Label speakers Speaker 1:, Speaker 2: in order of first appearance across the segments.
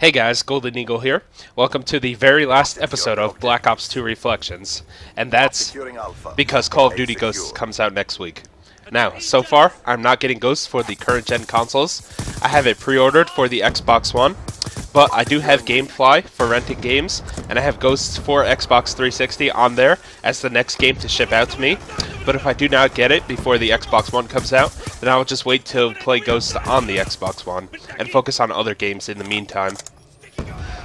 Speaker 1: Hey guys, Golden Eagle here. Welcome to the very last episode of Black Ops 2 Reflections. And that's because Call of Duty Ghosts comes out next week. Now, so far, I'm not getting Ghosts for the current gen consoles. I have it pre-ordered for the Xbox One, but I do have GameFly for renting games, and I have Ghosts for Xbox 360 on there as the next game to ship out to me. But if I do not get it before the Xbox One comes out, then I will just wait to play Ghosts on the Xbox One and focus on other games in the meantime.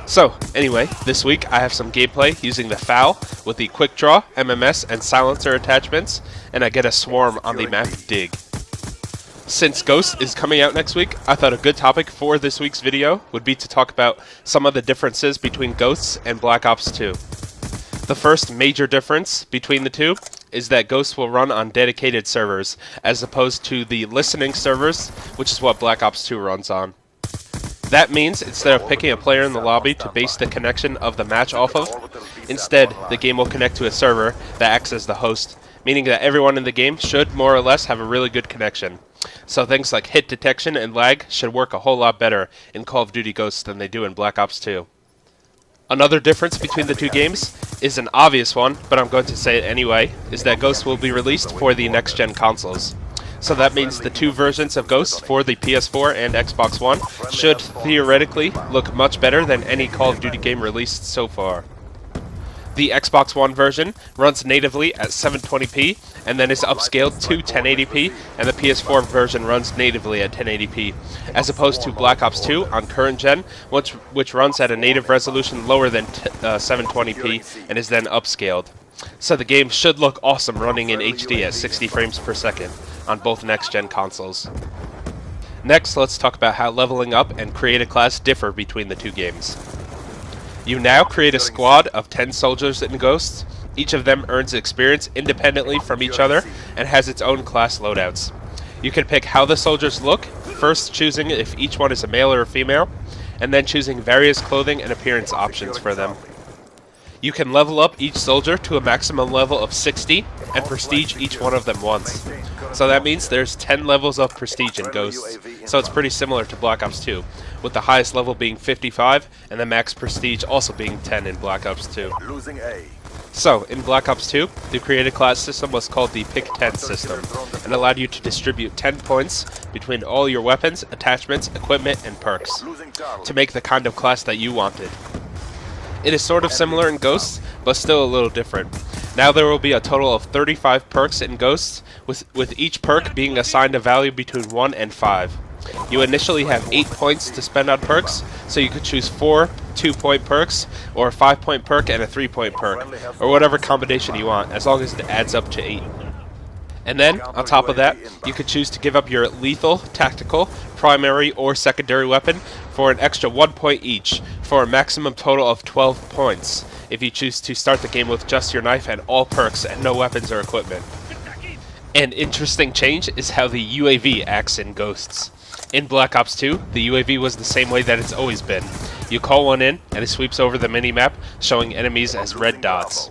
Speaker 1: So, anyway, this week I have some gameplay using the FAL with the Quick Draw, MMS, and Silencer attachments, and I get a swarm on the map Dig. Since Ghost is coming out next week, I thought a good topic for this week's video would be to talk about some of the differences between Ghosts and Black Ops 2. The first major difference between the two is that Ghosts will run on dedicated servers, as opposed to the listening servers, which is what Black Ops 2 runs on. That means instead of picking a player in the lobby to base the connection of the match off of, instead the game will connect to a server that acts as the host, meaning that everyone in the game should more or less have a really good connection. So things like hit detection and lag should work a whole lot better in Call of Duty Ghosts than they do in Black Ops 2. Another difference between the two games is an obvious one, but I'm going to say it anyway, is that Ghosts will be released for the next-gen consoles. So that means the two versions of Ghosts for the PS4 and Xbox One should theoretically look much better than any Call of Duty game released so far. The Xbox One version runs natively at 720p and then is upscaled to 1080p, and the PS4 version runs natively at 1080p, as opposed to Black Ops 2 on current gen, which runs at a native resolution lower than 720p and is then upscaled. So the game should look awesome running in HD at 60 frames per second on both next-gen consoles. Next, let's talk about how leveling up and create a class differ between the two games. You now create a squad of 10 soldiers in Ghosts. Each of them earns experience independently from each other and has its own class loadouts. You can pick how the soldiers look, first choosing if each one is a male or a female, and then choosing various clothing and appearance options for them. You can level up each soldier to a maximum level of 60 and prestige each one of them once. So that means there's 10 levels of prestige in Ghosts, so it's pretty similar to Black Ops 2, with the highest level being 55 and the max prestige also being 10 in Black Ops 2. So, in Black Ops 2, the created class system was called the Pick 10 system, and allowed you to distribute 10 points between all your weapons, attachments, equipment, and perks, to make the kind of class that you wanted. It is sort of similar in Ghosts, but still a little different. Now there will be a total of 35 perks in Ghosts, with each perk being assigned a value between 1 and 5. You initially have 8 points to spend on perks, so you could choose 4 2-point perks, or a 5-point perk and a 3-point perk, or whatever combination you want, as long as it adds up to 8. And then, on top of that, you could choose to give up your lethal, tactical, primary, or secondary weapon for an extra 1 point each, for a maximum total of 12 points, if you choose to start the game with just your knife and all perks and no weapons or equipment. An interesting change is how the UAV acts in Ghosts. In Black Ops 2, the UAV was the same way that it's always been. You call one in, and it sweeps over the minimap, showing enemies as red dots.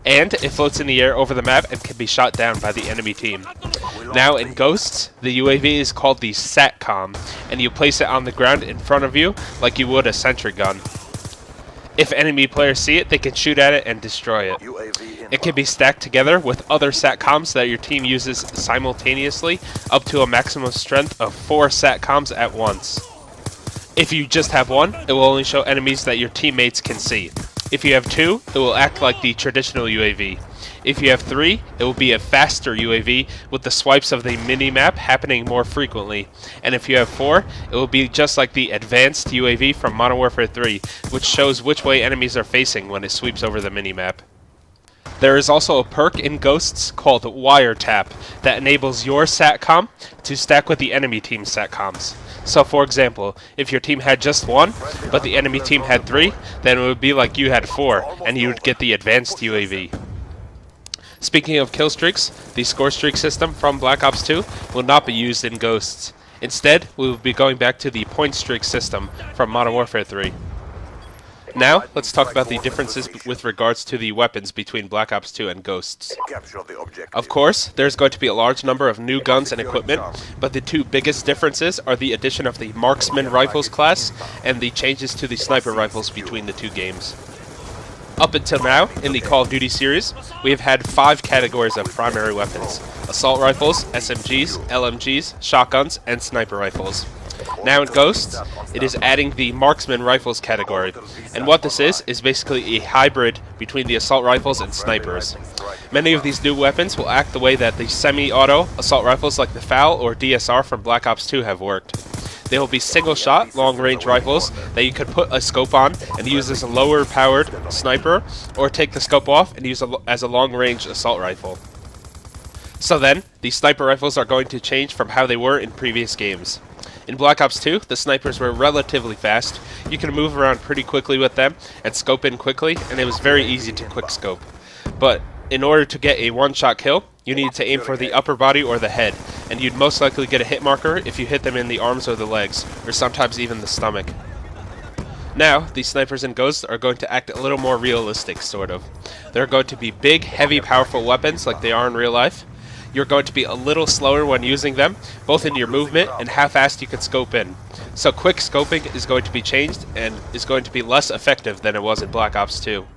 Speaker 1: And it floats in the air over the map and can be shot down by the enemy team. Now in Ghosts, the UAV is called the SATCOM, and you place it on the ground in front of you like you would a sentry gun. If enemy players see it, they can shoot at it and destroy it. It can be stacked together with other SATCOMs that your team uses simultaneously, up to a maximum strength of 4 SATCOMs at once. If you just have one, it will only show enemies that your teammates can see. If you have 2, it will act like the traditional UAV. If you have 3, it will be a faster UAV with the swipes of the minimap happening more frequently. And if you have 4, it will be just like the advanced UAV from Modern Warfare 3, which shows which way enemies are facing when it sweeps over the minimap. There is also a perk in Ghosts called Wiretap that enables your SATCOM to stack with the enemy team's SATCOMs. So for example, if your team had just 1, but the enemy team had 3, then it would be like you had 4, and you would get the advanced UAV. Speaking of kill streaks, the score streak system from Black Ops 2 will not be used in Ghosts. Instead, we will be going back to the point streak system from Modern Warfare 3. Now, let's talk about the differences with regards to the weapons between Black Ops 2 and Ghosts. Of course, there's going to be a large number of new guns and equipment, but the two biggest differences are the addition of the Marksman Rifles class and the changes to the Sniper Rifles between the two games. Up until now, in the Call of Duty series, we have had 5 categories of primary weapons: Assault Rifles, SMGs, LMGs, Shotguns, and Sniper Rifles. Now in Ghosts, it is adding the Marksman Rifles category, and what this is basically a hybrid between the Assault Rifles and Snipers. Many of these new weapons will act the way that the semi-auto Assault Rifles like the FAL or DSR from Black Ops 2 have worked. They will be single-shot, long-range rifles that you could put a scope on and use as a lower-powered sniper, or take the scope off and use as a long-range assault rifle. So then, the sniper rifles are going to change from how they were in previous games. In Black Ops 2, the snipers were relatively fast. You could move around pretty quickly with them and scope in quickly, and it was very easy to quick scope. But in order to get a one-shot kill, you need to aim for the upper body or the head, and you'd most likely get a hit marker if you hit them in the arms or the legs, or sometimes even the stomach. Now, these snipers and Ghosts are going to act a little more realistic, sort of. They're going to be big, heavy, powerful weapons like they are in real life. You're going to be a little slower when using them, both in your movement and how fast you can scope in. So quick scoping is going to be changed and is going to be less effective than it was in Black Ops 2.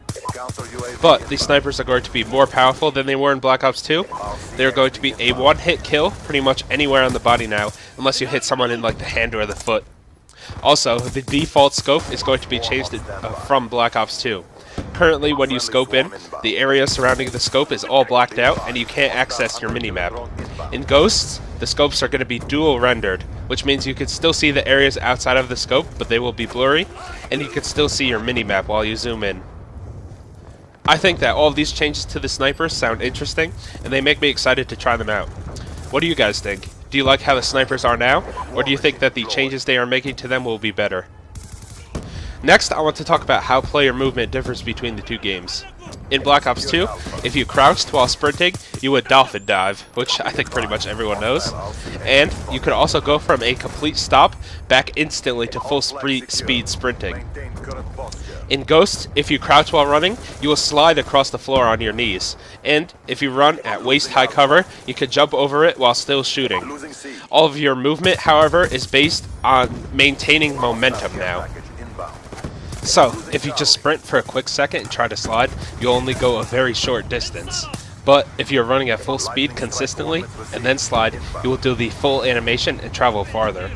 Speaker 1: But these snipers are going to be more powerful than they were in Black Ops 2. They're going to be a one-hit kill pretty much anywhere on the body now, unless you hit someone in like the hand or the foot. Also, the default scope is going to be changed from Black Ops 2. Currently, when you scope in, the area surrounding the scope is all blacked out and you can't access your minimap. In Ghosts, the scopes are going to be dual rendered, which means you can still see the areas outside of the scope, but they will be blurry, and you can still see your minimap while you zoom in. I think that all of these changes to the snipers sound interesting, and they make me excited to try them out. What do you guys think? Do you like how the snipers are now, or do you think that the changes they are making to them will be better? Next, I want to talk about how player movement differs between the two games. In Black Ops 2, if you crouched while sprinting, you would dolphin dive, which I think pretty much everyone knows. And you could also go from a complete stop back instantly to full speed sprinting. In Ghost, if you crouch while running, you will slide across the floor on your knees. And if you run at waist-high cover, you can jump over it while still shooting. All of your movement, however, is based on maintaining momentum now. So, if you just sprint for a quick second and try to slide, you'll only go a very short distance. But if you're running at full speed consistently, and then slide, you will do the full animation and travel farther.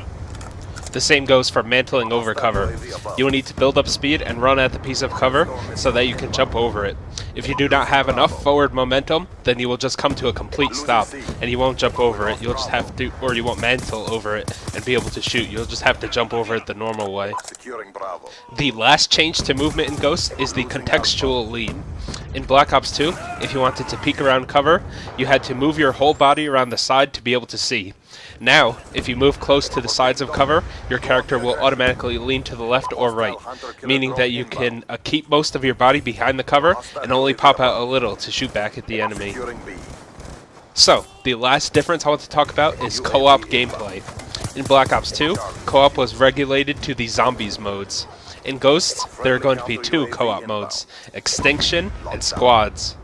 Speaker 1: The same goes for mantling over cover. You will need to build up speed and run at the piece of cover so that you can jump over it. If you do not have enough forward momentum, then you will just come to a complete stop, and you won't jump over it. You'll just have to, or you won't mantle over it and be able to shoot. You'll just have to jump over it the normal way. The last change to movement in Ghost is the contextual lean. In Black Ops 2, if you wanted to peek around cover, you had to move your whole body around the side to be able to see. Now, if you move close to the sides of cover, your character will automatically lean to the left or right, meaning that you can keep most of your body behind the cover and only pop out a little to shoot back at the enemy. So, the last difference I want to talk about is co-op gameplay. In Black Ops 2, co-op was regulated to the Zombies modes. In Ghosts, there are going to be 2 co-op modes, Extinction and Squads.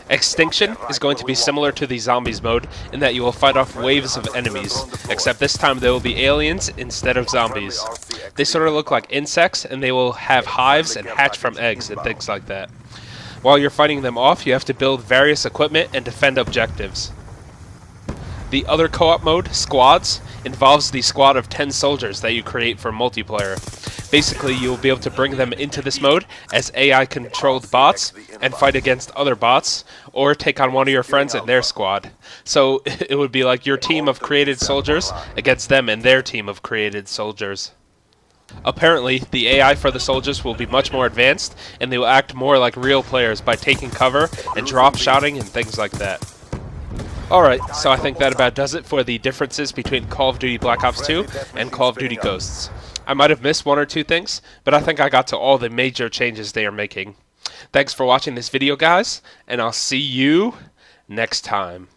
Speaker 1: Extinction is going to be similar to the Zombies mode in that you will fight off waves of enemies, except this time they will be aliens instead of zombies. They sort of look like insects, and they will have hives and hatch from eggs and things like that. While you're fighting them off, you have to build various equipment and defend objectives. The other co-op mode, Squads, involves the squad of 10 soldiers that you create for multiplayer. Basically, you will be able to bring them into this mode as AI-controlled bots and fight against other bots, or take on one of your friends and their squad. So it would be like your team of created soldiers against them and their team of created soldiers. Apparently, the AI for the soldiers will be much more advanced, and they will act more like real players by taking cover and drop shotting and things like that. Alright, so I think that about does it for the differences between Call of Duty Black Ops 2 and Call of Duty Ghosts. I might have missed one or two things, but I think I got to all the major changes they are making. Thanks for watching this video, guys, and I'll see you next time.